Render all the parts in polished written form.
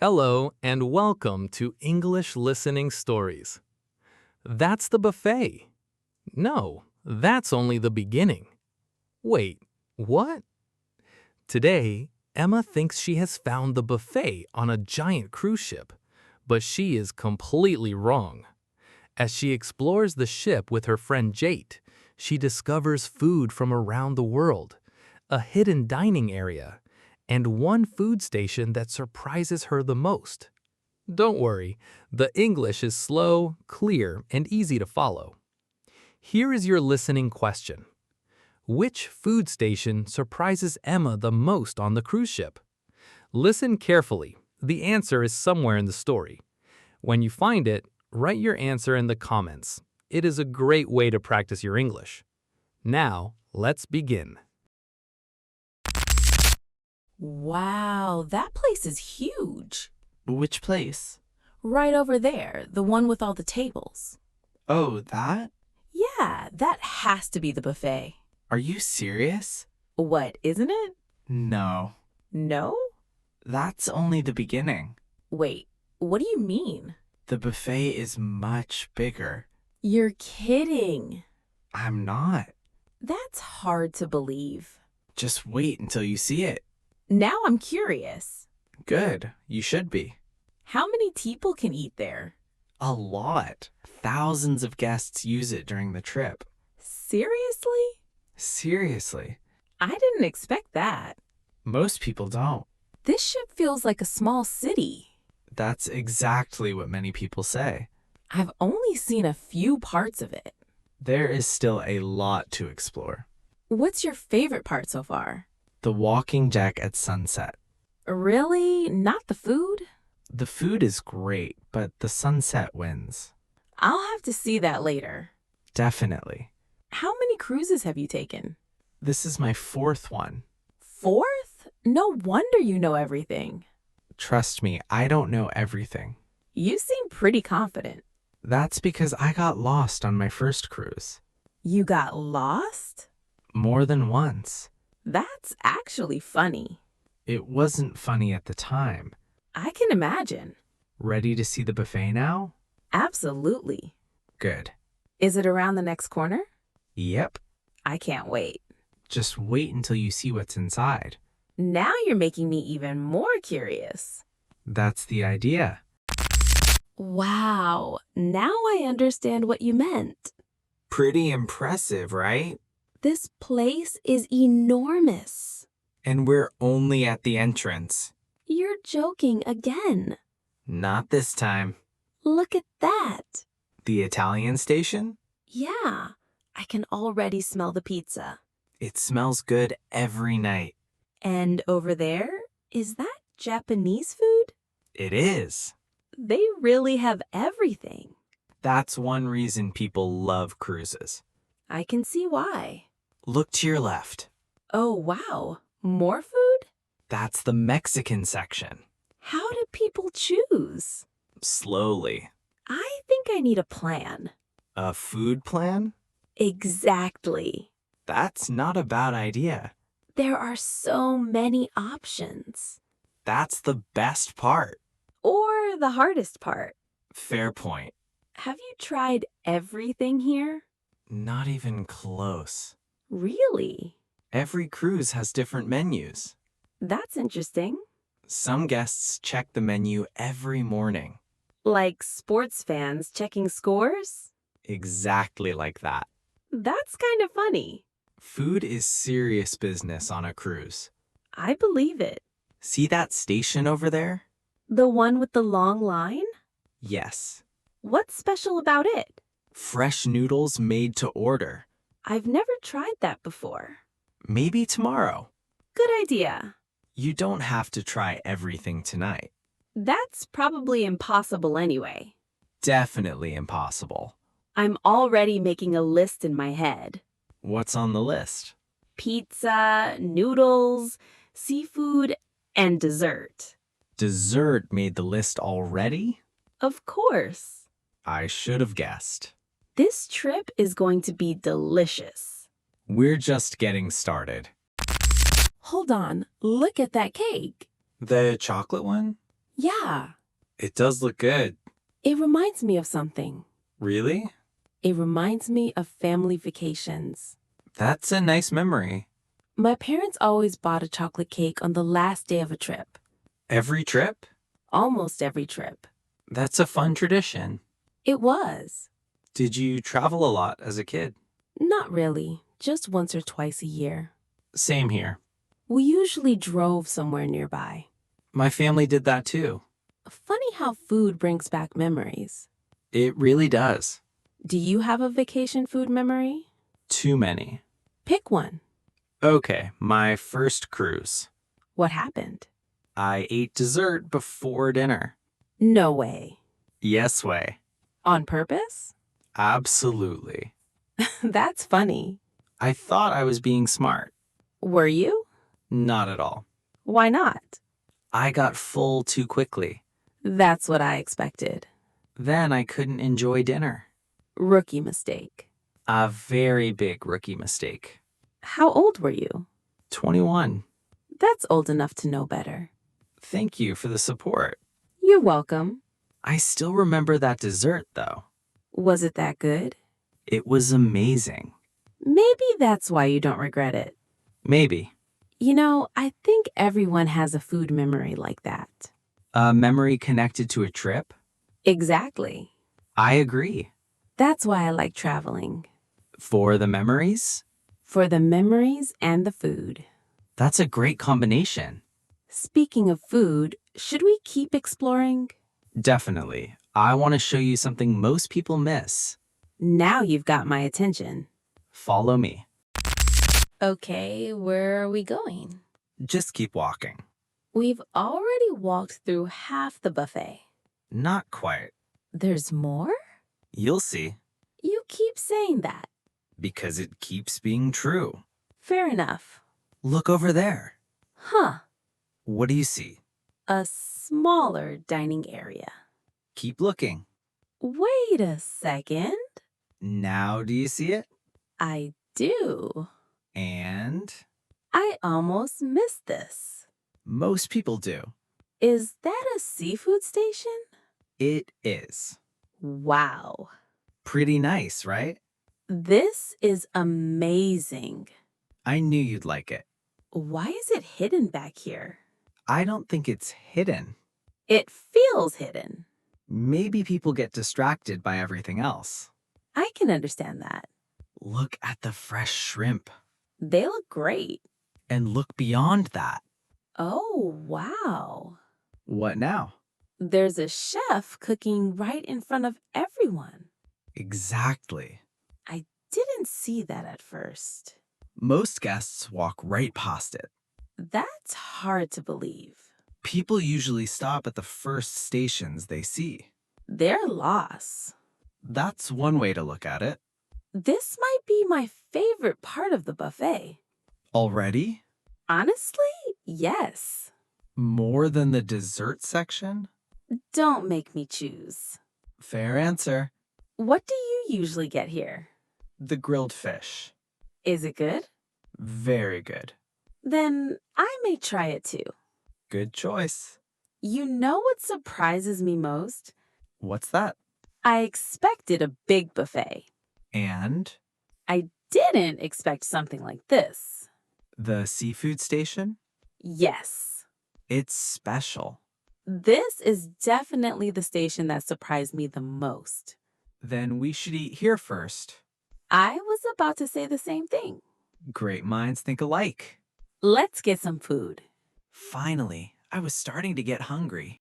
Hello and welcome to English Listening Stories. That's the buffet. No, that's only the beginning. Wait, what? Today, Emma thinks she has found the buffet on a giant cruise ship, but she is completely wrong. As she explores the ship with her friend Jate, she discovers food from around the world, a hidden dining area, and one food station that surprises her the most. Don't worry, the English is slow, clear, and easy to follow. Here is your listening question. Which food station surprises Emma the most on the cruise ship? Listen carefully. The answer is somewhere in the story. When you find it, write your answer in the comments. It is a great way to practice your English. Now, let's begin. Wow, that place is huge. Which place? Right over there, the one with all the tables. Oh, that? Yeah, that has to be the buffet. Are you serious? What, isn't it? No. No? That's only the beginning. Wait, what do you mean? The buffet is much bigger. You're kidding. I'm not. That's hard to believe. Just wait until you see it. Now I'm curious. Good. You should be. How many people can eat there? A lot. Thousands of guests use it during the trip. Seriously? Seriously. I didn't expect that. Most people don't. This ship feels like a small city. That's exactly what many people say. I've only seen a few parts of it. There is still a lot to explore. What's your favorite part so far? The walking deck at sunset. Really? Not the food? The food is great, but the sunset wins. I'll have to see that later. Definitely. How many cruises have you taken? This is my fourth one. Fourth? No wonder you know everything. Trust me, I don't know everything. You seem pretty confident. That's because I got lost on my first cruise. You got lost? More than once. That's actually funny. It wasn't funny at the time. I can imagine. Ready to see the buffet now? Absolutely. Good. Is it around the next corner? Yep. I can't wait. Just wait until you see what's inside. Now you're making me even more curious. That's the idea. Wow, now I understand what you meant. Pretty impressive, right? This place is enormous. And we're only at the entrance. You're joking again. Not this time. Look at that. The Italian station? Yeah, I can already smell the pizza. It smells good every night. And over there, is that Japanese food? It is. They really have everything. That's one reason people love cruises. I can see why. Look to your left. Oh, wow. More food? That's the Mexican section. How do people choose? Slowly. I think I need a plan. A food plan? Exactly. That's not a bad idea. There are so many options. That's the best part. Or the hardest part. Fair point. Have you tried everything here? Not even close. Really? Every cruise has different menus. That's interesting. Some guests check the menu every morning. Like sports fans checking scores? Exactly like that. That's kind of funny. Food is serious business on a cruise. I believe it. See that station over there? The one with the long line? Yes. What's special about it? Fresh noodles made to order. I've never tried that before. Maybe tomorrow. Good idea. You don't have to try everything tonight. That's probably impossible anyway. Definitely impossible. I'm already making a list in my head. What's on the list? Pizza, noodles, seafood, and dessert. Dessert made the list already? Of course. I should have guessed. This trip is going to be delicious. We're just getting started. Hold on, look at that cake. The chocolate one? Yeah, It does look good. it reminds me of something. Really? It reminds me of family vacations. That's a nice memory. My parents always bought a chocolate cake on the last day of a trip. Every trip? Almost every trip. That's a fun tradition. It was. Did you travel a lot as a kid? Not really, just once or twice a year. Same here. We usually drove somewhere nearby. My family did that too. Funny how food brings back memories. It really does. Do you have a vacation food memory? Too many. Pick one. Okay, my first cruise. What happened? I ate dessert before dinner. No way. Yes way. On purpose? Absolutely. That's funny. I thought I was being smart. Were you? Not at all. Why not? I got full too quickly. That's what I expected. Then I couldn't enjoy dinner. Rookie mistake. A very big rookie mistake. How old were you? 21. That's old enough to know better. Thank you for the support. You're welcome. I still remember that dessert, though. Was it that good? It was amazing. Maybe that's why you don't regret it. Maybe. You know, I think everyone has a food memory like that. A memory connected to a trip? Exactly. I agree. That's why I like traveling. For the memories? For the memories and the food. That's a great combination. Speaking of food, should we keep exploring? Definitely. I want to show you something most people miss. Now you've got my attention. Follow me. Okay, where are we going? Just keep walking. We've already walked through half the buffet. Not quite. There's more? You'll see. You keep saying that. Because it keeps being true. Fair enough. Look over there. Huh. What do you see? A smaller dining area. Keep looking. Wait a second. Now do you see it? I do. And I almost missed this. most people do. Is that a seafood station? It is. Wow. Pretty nice, right? This is amazing. I knew you'd like it. Why is it hidden back here? I don't think it's hidden. It feels hidden. Maybe people get distracted by everything else. I can understand that. Look at the fresh shrimp. They look great. And look beyond that. Oh, wow. What now? There's a chef cooking right in front of everyone. Exactly. I didn't see that at first. Most guests walk right past it. That's hard to believe. People usually stop at the first stations they see. Their loss. That's one way to look at it. This might be my favorite part of the buffet. Already? Honestly, yes. More than the dessert section? Don't make me choose. Fair answer. What do you usually get here? The grilled fish. Is it good? Very good. Then I may try it too. Good choice. You know what surprises me most? What's that? I expected a big buffet. And I didn't expect something like this. the seafood station? Yes. It's special. This is definitely the station that surprised me the most. Then we should eat here first. I was about to say the same thing. Great minds think alike. Let's get some food. Finally, I was starting to get hungry.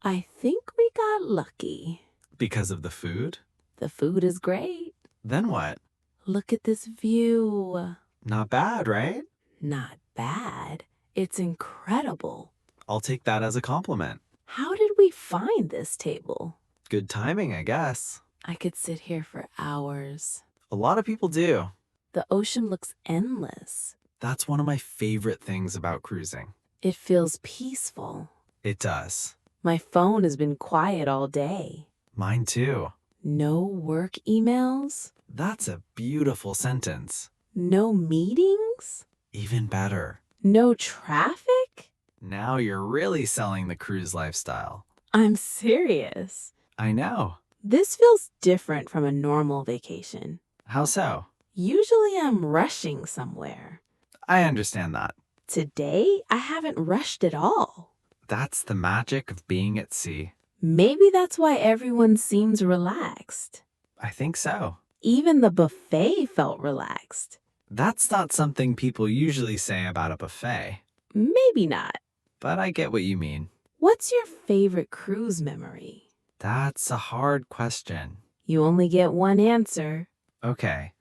I think we got lucky. Because of the food? The food is great. Then what? Look at this view. Not bad, right? Not bad. It's incredible. I'll take that as a compliment. How did we find this table? Good timing, I guess. I could sit here for hours. A lot of people do. The ocean looks endless. That's one of my favorite things about cruising. It feels peaceful. It does. My phone has been quiet all day. Mine too. No work emails? That's a beautiful sentence. No meetings? Even better. No traffic? Now you're really selling the cruise lifestyle. I'm serious. I know. This feels different from a normal vacation. How so? Usually I'm rushing somewhere. I understand that. Today, I haven't rushed at all. That's the magic of being at sea. Maybe that's why everyone seems relaxed. I think so. Even the buffet felt relaxed. That's not something people usually say about a buffet, Maybe not. but I get what you mean. What's your favorite cruise memory? That's a hard question. You only get one answer. Okay,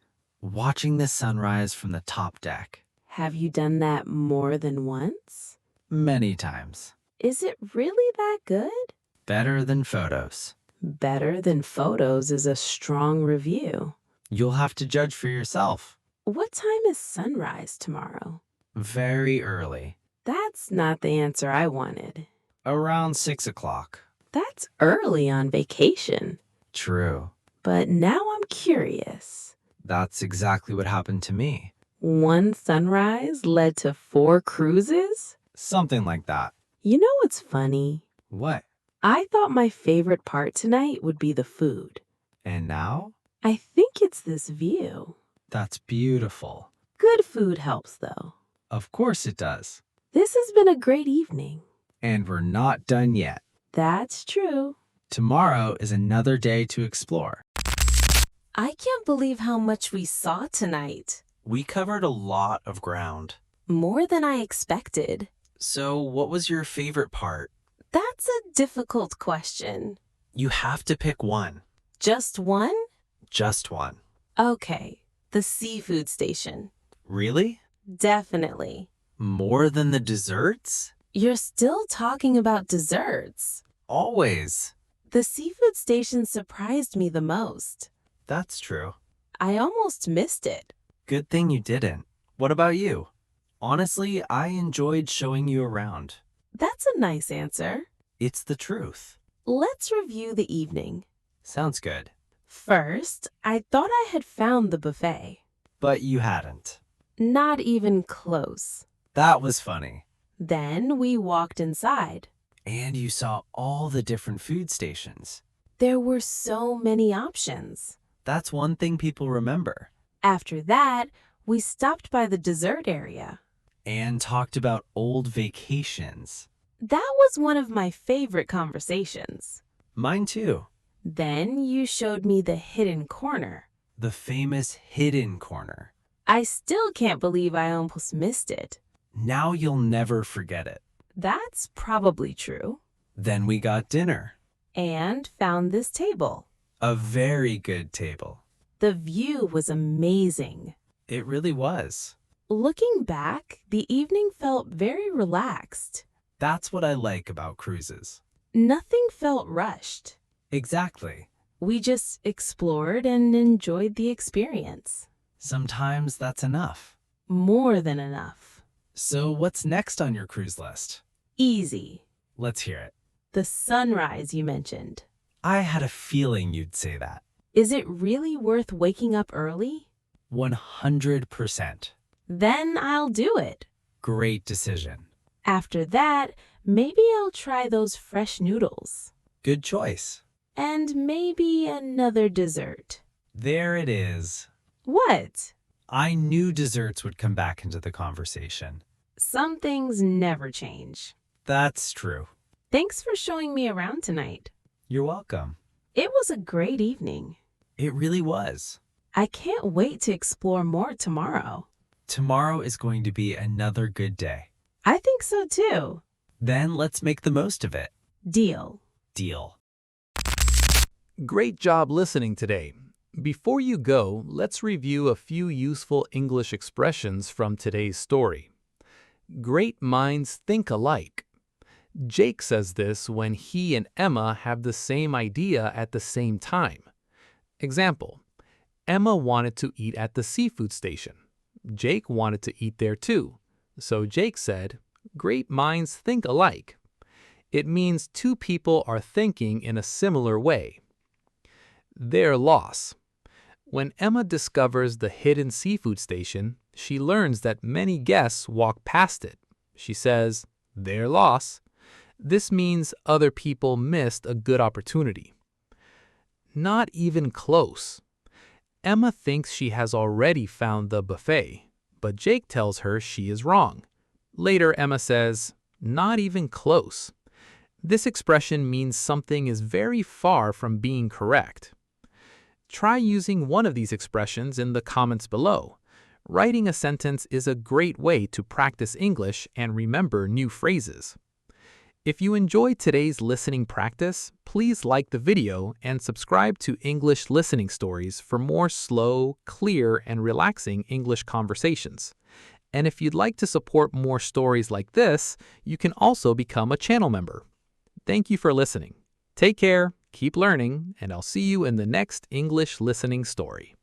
watching the sunrise from the top deck. Have you done that more than once? Many times. Is it really that good? Better than photos. Better than photos is a strong review. You'll have to judge for yourself. What time is sunrise tomorrow? Very early. That's not the answer I wanted. Around 6 o'clock. That's early on vacation. True. But now I'm curious. That's exactly what happened to me. One sunrise led to 4 cruises? Something like that. You know what's funny? What? I thought my favorite part tonight would be the food. And now? I think it's this view. That's beautiful. Good food helps, though. Of course it does. This has been a great evening. And we're not done yet. That's true. Tomorrow is another day to explore. I can't believe how much we saw tonight. We covered a lot of ground. More than I expected. So, what was your favorite part? That's a difficult question. You have to pick one. Just one? Just one. Okay, the seafood station. Really? Definitely. More than the desserts? You're still talking about desserts. Always. The seafood station surprised me the most. That's true. I almost missed it. Good thing you didn't. What about you? Honestly, I enjoyed showing you around. That's a nice answer. It's the truth. Let's review the evening. Sounds good. First, I thought I had found the buffet. But you hadn't. Not even close. That was funny. Then we walked inside. And you saw all the different food stations. There were so many options. That's one thing people remember. After that, we stopped by the dessert area. And talked about old vacations. That was one of my favorite conversations. Mine too. Then you showed me the hidden corner. The famous hidden corner. I still can't believe I almost missed it. Now you'll never forget it. That's probably true. Then we got dinner. And found this table. A very good table. The view was amazing. It really was. Looking back, the evening felt very relaxed. That's what I like about cruises. Nothing felt rushed. Exactly. We just explored and enjoyed the experience. Sometimes that's enough. More than enough. So what's next on your cruise list? Easy. Let's hear it. The sunrise you mentioned. I had a feeling you'd say that. Is it really worth waking up early? 100%. Then I'll do it. Great decision. After that, maybe I'll try those fresh noodles. Good choice. And maybe another dessert. There it is. What? I knew desserts would come back into the conversation. Some things never change. That's true. Thanks for showing me around tonight. You're welcome. It was a great evening. It really was. I can't wait to explore more tomorrow. Tomorrow is going to be another good day. I think so too. Then let's make the most of it. Deal. Deal. Great job listening today. Before you go, let's review a few useful English expressions from today's story. Great minds think alike. Jake says this when he and Emma have the same idea at the same time. Example, Emma wanted to eat at the seafood station. Jake wanted to eat there too. So Jake said, "Great minds think alike." It means two people are thinking in a similar way. Their loss. When Emma discovers the hidden seafood station, she learns that many guests walk past it. She says, their loss. This means other people missed a good opportunity. Not even close. Emma thinks she has already found the buffet, but Jake tells her she is wrong. Later, Emma says, not even close. This expression means something is very far from being correct. Try using one of these expressions in the comments below. Writing a sentence is a great way to practice English and remember new phrases. If you enjoyed today's listening practice, please like the video and subscribe to English Listening Stories for more slow, clear, and relaxing English conversations. And if you'd like to support more stories like this, you can also become a channel member. Thank you for listening. Take care, keep learning, and I'll see you in the next English Listening Story.